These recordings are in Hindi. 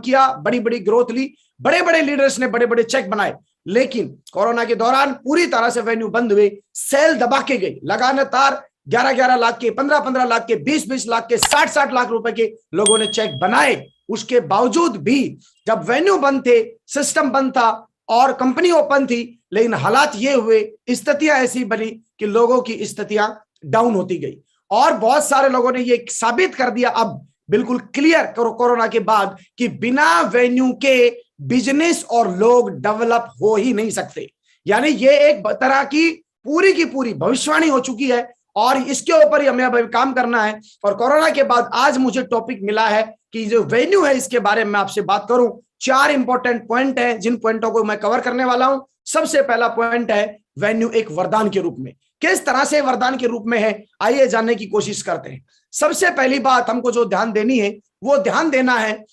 किया, बड़ी बड़ी ग्रोथ ली, बड़े बड़े लीडर्स ने बड़े बड़े चेक बनाए, लेकिन कोरोना के दौरान पूरी तरह से वेन्यू बंद हुए, सेल दबा के गई, लगातार 11-11 लाख के, 15-15 लाख के, 20-20 लाख के, 60-60 लाख रुपए के लोगों ने चेक बनाए। उसके बावजूद भी जब वेन्यू बंद थे, सिस्टम बंद था और कंपनी ओपन थी, लेकिन हालात ये हुए, स्थितियां ऐसी बनी कि लोगों की स्थितियां डाउन होती गई और बहुत सारे लोगों ने ये साबित कर दिया अब बिल्कुल क्लियर कोरोना के बाद कि बिना वेन्यू के बिजनेस और लोग डेवलप हो ही नहीं सकते। यानी ये एक तरह की पूरी भविष्यवाणी हो चुकी है और इसके ऊपर ही हमें अब काम करना है। और कोरोना के बाद आज मुझे टॉपिक मिला है कि जो वेन्यू है इसके बारे में आपसे बात करूं। 4 इंपॉर्टेंट पॉइंट है जिन पॉइंटों को मैं कवर करने वाला हूं। सबसे पहला पॉइंट है वेन्यू एक वरदान के रूप में। किस तरह से वरदान के रूप में है, आइए जानने की कोशिश करते हैं। सबसे पहली बात हमको जो ध्यान देनी है वो ध्यान देना है,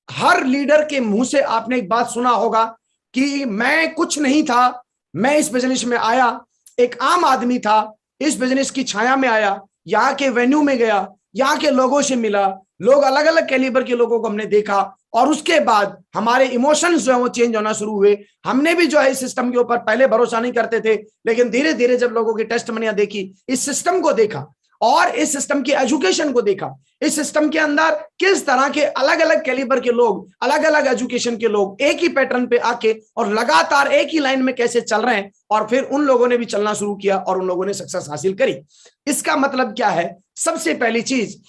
हर लीडर के मुंह से आपने एक बात सुना होगा कि मैं कुछ नहीं था, मैं इस बिजनेस में आया, एक आम आदमी था, इस बिजनेस की छाया में आया, यहाँ के वेन्यू में गया, यहाँ के लोगों से मिला, लोग अलग अलग कैलिबर के लोगों को हमने देखा और उसके बाद हमारे इमोशंस जो है वो चेंज होना शुरू हुए। हमने भी जो है इस सिस्टम के ऊपर पहले भरोसा नहीं करते थे, लेकिन धीरे धीरे जब लोगों की टेस्टमनियां देखी, इस सिस्टम को देखा और इस सिस्टम की एजुकेशन को देखा, इस सिस्टम के अंदर किस तरह के अलग अलग कैलिबर के लोग, अलग अलग एजुकेशन के लोग एक ही पैटर्न पे आके और लगातार एक ही लाइन में कैसे चल रहे हैं, और फिर उन लोगों ने भी चलना शुरू किया और उन लोगों ने सक्सेस हासिल करी। इसका मतलब क्या है? सबसे पहली चीज,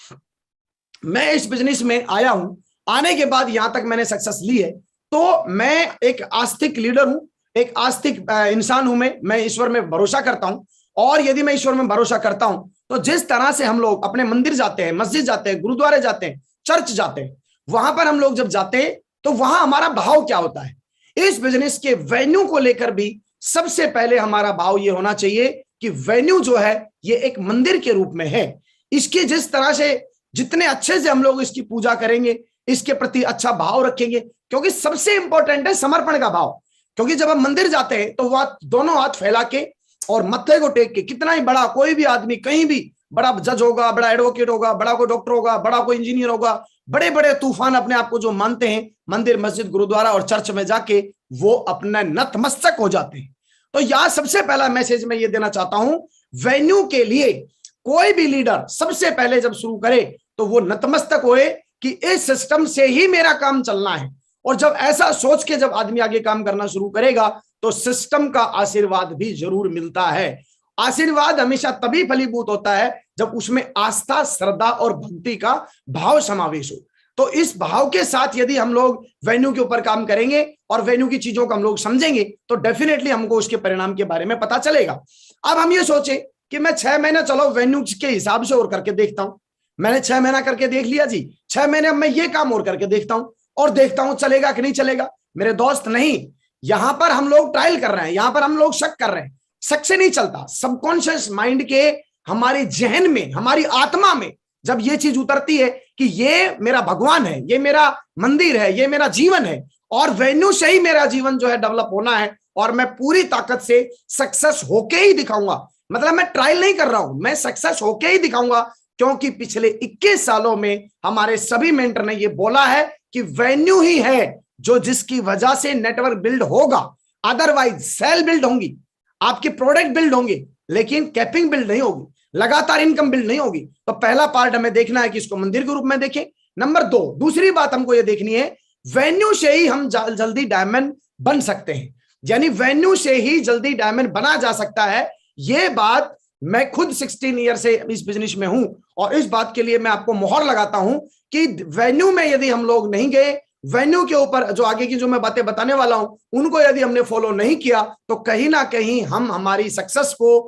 मैं इस बिजनेस में आया हूं, आने के बाद यहां तक मैंने सक्सेस ली है, तो मैं एक आस्तिक लीडर हूं, एक आस्तिक इंसान हूं। मैं ईश्वर में भरोसा करता हूं और यदि मैं ईश्वर में भरोसा करता हूं तो जिस तरह से हम लोग अपने मंदिर जाते हैं, मस्जिद जाते हैं, गुरुद्वारे जाते हैं, चर्च जाते हैं, वहां पर हम लोग जब जाते हैं तो वहां हमारा भाव क्या होता है? इस बिजनेस के वेन्यू को लेकर भी सबसे पहले हमारा भाव ये होना चाहिए कि वेन्यू जो है ये एक मंदिर के रूप में है। इसकी जिस तरह से, जितने अच्छे से हम लोग इसकी पूजा करेंगे, इसके प्रति अच्छा भाव रखेंगे, क्योंकि सबसे इंपॉर्टेंट है समर्पण का भाव। क्योंकि जब हम मंदिर जाते हैं तो वह दोनों हाथ फैला के और मत्थे को टेक के, कितना ही बड़ा कोई भी आदमी, कहीं भी बड़ा जज होगा, बड़ा एडवोकेट होगा, बड़ा कोई डॉक्टर होगा, बड़ा कोई इंजीनियर होगा, बड़े बड़े तूफान अपने आप को जो मानते हैं, मंदिर, मस्जिद, गुरुद्वारा और चर्च में जाके वो अपना नतमस्तक हो जाते हैं। तो यहां सबसे पहला मैसेज मैं ये देना चाहता हूं, वेन्यू के लिए कोई भी लीडर सबसे पहले जब शुरू करे तो वो नतमस्तक होए कि इस सिस्टम से ही मेरा काम चलना है। और जब ऐसा सोच के जब आदमी आगे काम करना शुरू करेगा तो सिस्टम का आशीर्वाद भी जरूर मिलता है। आशीर्वाद हमेशा तभी फलीभूत होता है जब उसमें आस्था, श्रद्धा और भक्ति का भाव समावेश हो। तो इस भाव के साथ यदि हम लोग वेन्यू के ऊपर काम करेंगे और वेन्यू की चीजों को हम लोग समझेंगे तो डेफिनेटली हमको उसके परिणाम के बारे में पता चलेगा। अब हम ये सोचे कि मैं 6 महीने चलो वेन्यू के हिसाब से और करके देखता हूं। मैंने 6 महीना करके देख लिया जी, 6 महीने में ये काम और करके देखता हूं और देखता हूं चलेगा कि नहीं चलेगा। मेरे दोस्त, नहीं, यहां पर हम लोग ट्रायल कर रहे हैं, यहां पर हम लोग शक कर रहे हैं। शक से नहीं चलता। सबकॉन्शियस माइंड के हमारे जहन में, हमारी आत्मा में जब ये चीज उतरती है कि ये मेरा भगवान है, ये मेरा मंदिर है, ये मेरा जीवन है और वेन्यू से ही मेरा जीवन जो है डेवलप होना है और मैं पूरी ताकत से सक्सेस होके ही दिखाऊंगा। मतलब मैं ट्रायल नहीं कर रहा हूं, मैं सक्सेस होके ही दिखाऊंगा, क्योंकि पिछले 21 सालों में हमारे सभी मेंटर ने ये बोला है कि वेन्यू ही है जो जिसकी वजह से नेटवर्क बिल्ड होगा। अदरवाइज सेल बिल्ड होंगी, आपके प्रोडक्ट बिल्ड होंगे, लेकिन कैपिंग बिल्ड नहीं होगी, लगातार इनकम बिल्ड नहीं होगी। तो पहला पार्ट हमें देखना है कि इसको मंदिर के रूप में देखें। नंबर 2, दूसरी बात हमको ये देखनी है, वेन्यू से ही हम जल्दी डायमंड बन सकते हैं। यानी वेन्यू से ही जल्दी डायमंड बना जा सकता है। ये बात मैं खुद 16 ईयर से इस बिजनेस में हूं और इस बात के लिए मैं आपको मोहर लगाता हूं कि वेन्यू में यदि हम लोग नहीं गए, वेन्यू के ऊपर जो आगे की जो मैं बातें बताने वाला हूं उनको यदि हमने फॉलो नहीं किया तो कहीं ना कहीं हम हमारी सक्सेस को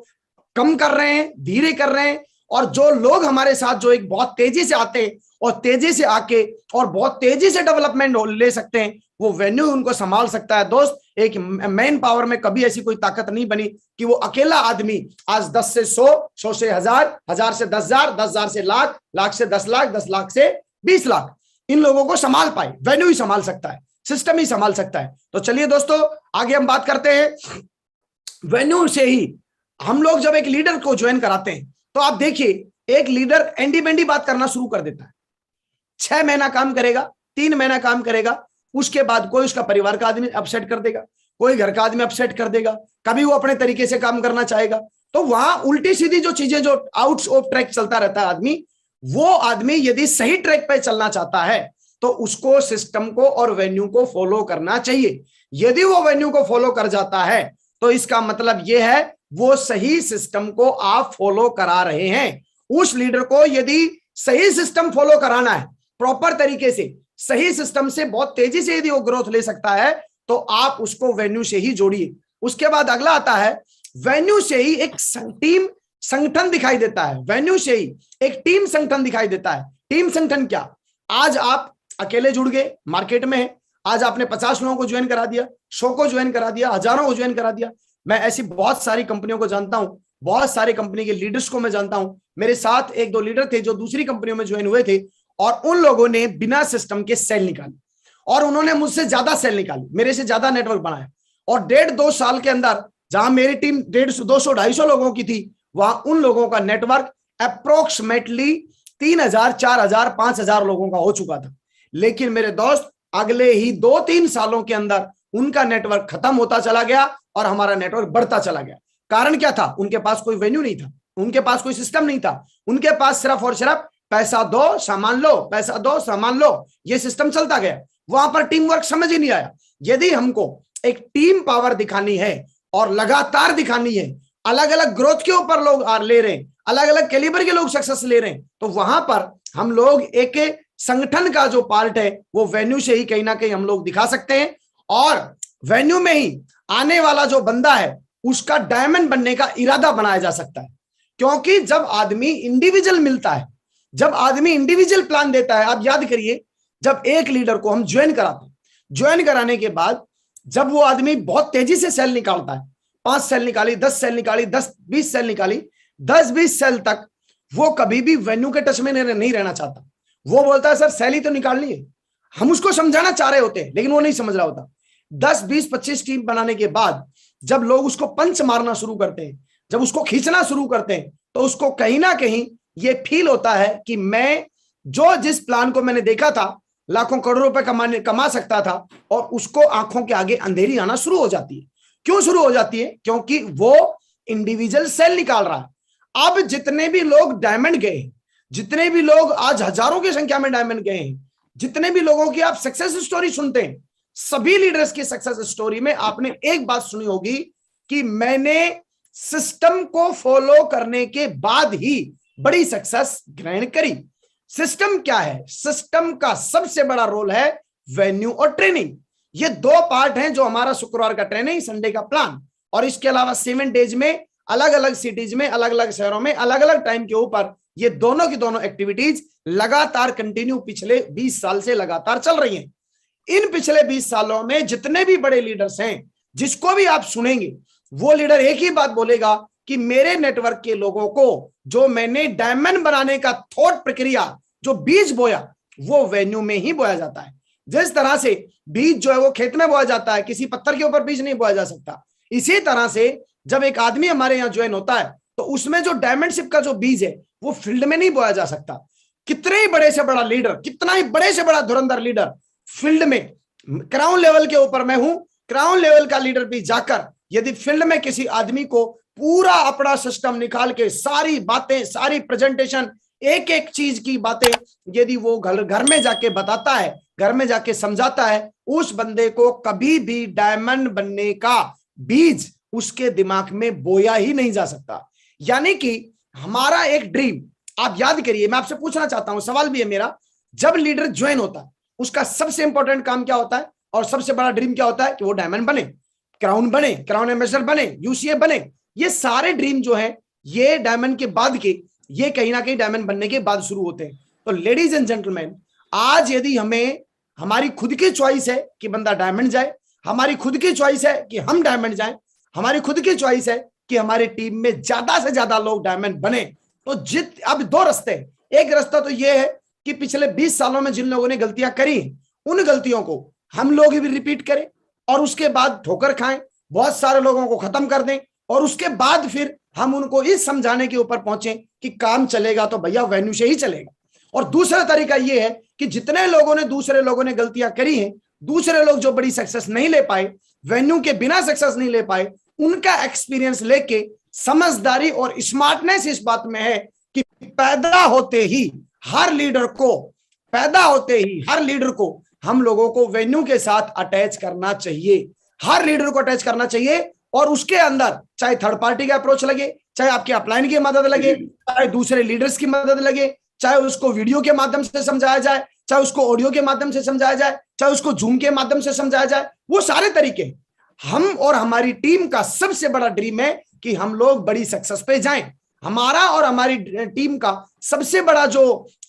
कम कर रहे हैं, धीरे कर रहे हैं। और जो लोग हमारे साथ जो एक बहुत तेजी से आते हैं और तेजी से आके और बहुत तेजी से डेवलपमेंट ले सकते हैं, वो वेन्यू उनको संभाल सकता है। दोस्त, एक मैन पावर में कभी ऐसी कोई ताकत नहीं बनी कि वो अकेला आदमी आज 10 से 100, 100 से 1000, 1000 से 10,000, 10,000 से लाख, लाख से 10 लाख, 10 लाख से 20 लाख इन लोगों को संभाल पाए। वेन्यू ही संभाल सकता है, सिस्टम ही संभाल सकता है। तो चलिए दोस्तों, आगे हम बात करते हैं। वेन्यू से ही हम लोग जब एक लीडर को ज्वाइन कराते हैं तो आप देखिए, एक लीडर एंडी बेंडी बात करना शुरू कर देता है। 6 महीना काम करेगा, 3 महीना काम करेगा, उसके बाद कोई उसका परिवार का आदमी अपसेट कर देगा, कोई घर का आदमी अपसेट कर देगा, कभी वो अपने तरीके से काम करना चाहेगा। तो वहां उल्टी सीधी जो चीजें, जो आउट ऑफ ट्रैक चलता रहता है आदमी, वो आदमी यदि सही ट्रैक पे चलना चाहता है तो उसको सिस्टम को और वेन्यू को फॉलो करना चाहिए। यदि वो वेन्यू को फॉलो कर जाता है तो इसका मतलब यह है वो सही सिस्टम को आप फॉलो करा रहे हैं। उस लीडर को यदि सही सिस्टम फॉलो कराना है, प्रॉपर तरीके से, सही सिस्टम से बहुत तेजी से यदि वो ग्रोथ ले सकता है तो आप उसको वेन्यू से ही जोड़िए। उसके बाद अगला आता है, वेन्यू से ही एक टीम संगठन दिखाई देता है। वेन्यू से ही एक टीम संगठन दिखाई देता है। टीम संगठन क्या? आज आप अकेले जुड़ गए, मार्केट में है, आज आपने 50 लोगों को ज्वाइन करा दिया, 100 को ज्वाइन करा दिया, हजारों को ज्वाइन करा दिया। मैं ऐसी बहुत सारी कंपनियों को जानता हूं, बहुत सारी कंपनी के लीडर्स को मैं जानता हूं। मेरे साथ 1-2 लीडर थे जो दूसरी कंपनियों में ज्वाइन हुए थे, और उन लोगों ने बिना सिस्टम के सेल निकाली, और उन्होंने मुझसे ज्यादा सेल निकाली, मेरे से ज्यादा नेटवर्क बनाया। और 1.5-2 साल के अंदर जहां मेरी टीम 150, 200, 250 लोगों की थी, वहां उन लोगों का नेटवर्क अप्रोक्सीमेटली 3000, 4000, 5000 लोगों का हो चुका था। लेकिन मेरे दोस्त, अगले ही 2-3 सालों के अंदर उनका नेटवर्क खत्म होता चला गया और हमारा नेटवर्क बढ़ता चला गया। कारण क्या था? उनके पास कोई वेन्यू नहीं था, उनके पास कोई सिस्टम नहीं था, उनके पास सिर्फ और सिर्फ पैसा दो सामान लो, पैसा दो सामान लो, ये सिस्टम चलता गया। वहां पर टीम वर्क समझ ही नहीं आया। यदि हमको एक टीम पावर दिखानी है और लगातार दिखानी है, अलग अलग ग्रोथ के ऊपर लोग ले रहे हैं, अलग अलग कैलिबर के लोग सक्सेस ले रहे हैं, तो वहां पर हम लोग एक संगठन का जो पार्ट है वो वेन्यू से ही कहीं ना कहीं हम लोग दिखा सकते हैं। और वेन्यू में ही आने वाला जो बंदा है उसका डायमंड बनने का इरादा बनाया जा सकता है। क्योंकि जब आदमी इंडिविजुअल मिलता है, जब आदमी इंडिविजुअल प्लान देता है, आप याद करिए, जब एक लीडर को हम ज्वाइन कराते हैं, ज्वाइन कराने के बाद जब वो आदमी बहुत तेजी से सेल निकालता है, 5 सेल निकाली, 10 सेल निकाली, 10-20 सेल निकाली, 10-20 सेल तक वो कभी भी वेन्यू के टच में नहीं रहना चाहता। वो बोलता है सर सेल ही तो निकालनी है। हम उसको समझाना चाह रहे होते हैं लेकिन वो नहीं समझ रहा होता। 10, 20, 25 टीम बनाने के बाद जब लोग उसको पंच मारना शुरू करते हैं, जब उसको खींचना शुरू करते हैं, तो उसको कहीं ना कहीं ये फील होता है कि मैं जो जिस प्लान को मैंने देखा था, लाखों करोड़ों रुपए कमा सकता था, और उसको आंखों के आगे अंधेरी आना शुरू हो जाती है। क्यों शुरू हो जाती है? क्योंकि वो इंडिविजुअल सेल निकाल रहा है। अब जितने भी लोग डायमंड गए, जितने भी लोग आज हजारों की संख्या में डायमंड गए हैं, जितने भी लोगों की आप सक्सेस स्टोरी सुनते हैं, सभी लीडर्स की सक्सेस स्टोरी में आपने एक बात सुनी होगी कि मैंने सिस्टम को फॉलो करने के बाद ही बड़ी सक्सेस ग्रहण करी। सिस्टम क्या है? सिस्टम का सबसे बड़ा रोल है वेन्यू और ट्रेनिंग। ये 2 पार्ट हैं, जो हमारा शुक्रवार का ट्रेनिंग, संडे का प्लान, और इसके अलावा 7 डेज में अलग अलग सिटीज में, अलग अलग शहरों में, अलग अलग टाइम के ऊपर ये दोनों की दोनों एक्टिविटीज लगातार कंटिन्यू पिछले 20 साल से लगातार चल रही हैं। इन पिछले 20 सालों में जितने भी बड़े लीडर्स हैं, जिसको भी आप सुनेंगे, वो लीडर एक ही बात बोलेगा कि मेरे नेटवर्क के लोगों को जो मैंने डायमंड बनाने का थॉट प्रक्रिया, जो बीज बोया, वो वेन्यू में ही बोया जाता है। जिस तरह से बीज जो है वो खेत में बोया जाता है, किसी पत्थर के ऊपर बीज नहीं बोया जा सकता। इसी तरह से जब एक आदमी हमारे यहाँ ज्वाइन होता है तो उसमें जो डायमंडशिप का जो बीज है वो फील्ड में नहीं बोया जा सकता। कितने ही बड़े से बड़ा लीडर, कितना ही बड़े से बड़ा धुरंधर लीडर फील्ड में, क्राउन लेवल के ऊपर मैं हूं, क्राउन लेवल का लीडर भी जाकर यदि फील्ड में किसी आदमी को पूरा अपना सिस्टम निकाल के सारी बातें, सारी प्रेजेंटेशन, एक एक चीज की बातें यदि वो घर में जाके बताता है, घर में जाके समझाता है, उस बंदे को कभी भी डायमंड बनने का बीज उसके दिमाग में बोया ही नहीं जा सकता। यानी कि हमारा एक ड्रीम, आप याद करिए, मैं आपसे पूछना चाहता हूं, सवाल भी है मेरा, जब लीडर ज्वाइन होता है उसका सबसे इंपॉर्टेंट काम क्या होता है और सबसे बड़ा ड्रीम क्या होता है? कि वो डायमंड बने, क्राउन बने, क्राउन एम्बेसडर बने, यूसीए बने। ये सारे ड्रीम जो है ये डायमंड के बाद के, ये कहीं ना कहीं डायमंड बनने के बाद शुरू होते हैं। तो लेडीज एंड जेंटलमैन, आज यदि हमें, हमारी खुद की चॉइस है कि बंदा डायमंड जाए, हमारी खुद की चॉइस है कि हम डायमंड जाएं, हमारी खुद की चॉइस है कि हमारी टीम में ज्यादा से ज्यादा लोग डायमंड बने, तो अब 2 रास्ते हैं। एक रास्ता तो यह है कि पिछले 20 सालों में जिन लोगों ने गलतियां करी, उन गलतियों को हम लोग भी रिपीट करें और उसके बाद ठोकर खाएं, बहुत सारे लोगों को खत्म कर दें, और उसके बाद फिर हम उनको इस समझाने के ऊपर पहुंचे कि काम चलेगा तो भैया वेन्यू से ही चलेगा। और दूसरा तरीका यह है कि जितने लोगों ने दूसरे लोगों ने गलतियां करी हैं, दूसरे लोग जो बड़ी सक्सेस नहीं ले पाए, वेन्यू के बिना सक्सेस नहीं ले पाए, उनका एक्सपीरियंस लेके समझदारी और स्मार्टनेस इस बात में है कि पैदा होते ही हर लीडर को हम लोगों को वेन्यू के साथ अटैच करना चाहिए। हर लीडर को अटैच करना चाहिए और उसके अंदर चाहे थर्ड पार्टी का अप्रोच लगे, चाहे आपके अपलाइन की मदद लगे, चाहे दूसरे लीडर्स की मदद लगे, चाहे उसको वीडियो के माध्यम से समझाया जाए, चाहे उसको ऑडियो के माध्यम से समझाया जाए, चाहे उसको जूम के माध्यम से समझाया जाए, वो सारे तरीके। हम और हमारी टीम का सबसे बड़ा ड्रीम है कि हम लोग बड़ी सक्सेस पे जाएं। हमारा और हमारी टीम का सबसे बड़ा जो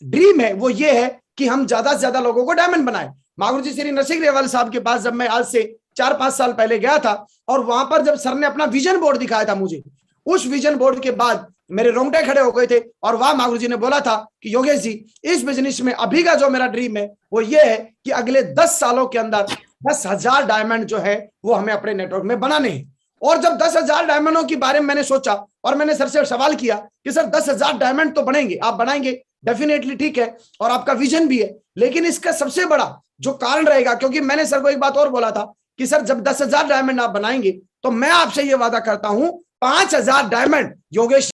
ड्रीम है वो ये है कि हम ज्यादा से ज्यादा लोगों को डायमंड बनाएं। महागुरु जी श्री नरसिंह ग्रेवाल साहब के पास जब मैं आज से 4-5 साल पहले गया था और वहां पर जब सर ने अपना विजन बोर्ड दिखाया था मुझे, उस विजन बोर्ड के बाद मेरे रोंगटे खड़े हो गए थे। और वहां महागुरु जी ने बोला था कि योगेश जी, इस बिजनेस में अभी का जो मेरा ड्रीम है वो ये है कि अगले 10 सालों के अंदर 10,000 डायमंड जो है वो हमें अपने नेटवर्क में बनाने हैं। और जब 10,000 डायमंडों के बारे में मैंने सोचा और मैंने सर से सवाल किया कि सर 10,000 डायमंड तो बनेंगे, आप बनाएंगे, डेफिनेटली ठीक है, और आपका विजन भी है, लेकिन इसका सबसे बड़ा जो कारण रहेगा, क्योंकि मैंने सर को एक बात और बोला था कि सर जब 10,000 डायमंड आप बनाएंगे तो मैं आपसे ये वादा करता हूं 5,000 डायमंड योगेश